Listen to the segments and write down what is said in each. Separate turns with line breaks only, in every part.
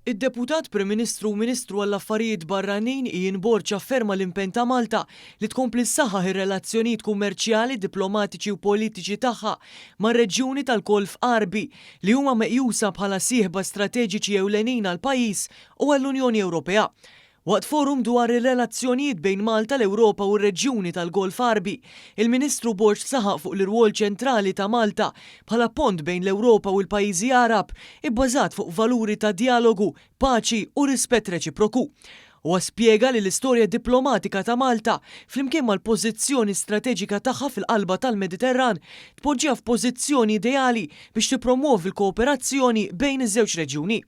Id-Deputat Prim Ministru u Ministru għall-Affarijiet Barranin Ian Borg afferma l-impenn ta' Malta li tkompli ssaħħaħ ir-relazzjonijiet kummerċjali, diplomatiċi u politiċi tagħha mar-reġjuni tal-Golf Qarbi li huma meqjusa bħala sieħba strateġiċi ewlenin għall-pajjiż u għall-Unjoni Ewropea. Waqt forum dwar ir-relazzjonijiet bejn Malta, l-Ewropa u r-reġjuni tal-Golf Qarbi, il-Ministru Borg saħaq fuq l-irwol ċentrali ta' Malta bħala pont bejn l-Ewropa u l-pajjiżi Arab ibbażat fuq valuri ta' dialogu, paċi u rispett reċiproku. U spjega li l-istorja diplomatika ta' Malta flimkien mal-pożizzjoni strateġika tagħha fil-qalba tal-Mediterran tpoġġiha f'pożizzjoni ideali biex tippromovi l-kooperazzjoni bejn iż-żewġ reġjuni.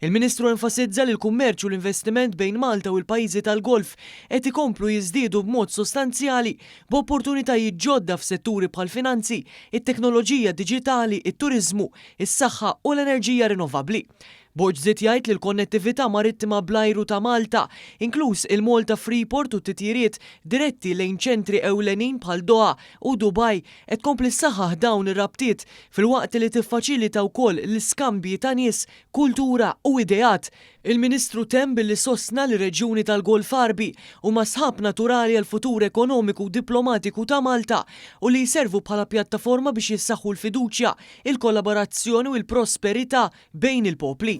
Il-Ministru enfasizza li l-kummerċ u l-investiment bejn Malta u l-pajjiżi tal-Golf qed ikomplu jiżdiedu b'mod sostanzjali b'opportunitajiet ġodda f'setturi bħall-finanzi, it-teknoloġija diġitali, it-turiżmu, is-saħħa u l-enerġija rinnovabbli. Borg żied jgħid li l-konnettività marittima bl-ajru ta' Malta, inkluż il-Malta Freeport u t-titjiriet diretti lejn ċentri ewlenin bħal Doha u Dubai qed tkompli ssaħħaħ dawn ir-rabtiet filwaqt li tiffaċilita wkoll l-iskambji ta' nies, kultura u ideat. Il-Ministru temm billi sostna li reġjuni tal-Golf Qarbi huma sħab naturali għal futur ekonomiku u diplomatiku ta' Malta u li jservu bħala pjattaforma biex jissaħħu l-fiduċja, il-kollaborazzjoni u l-prosperità bejn il-popli.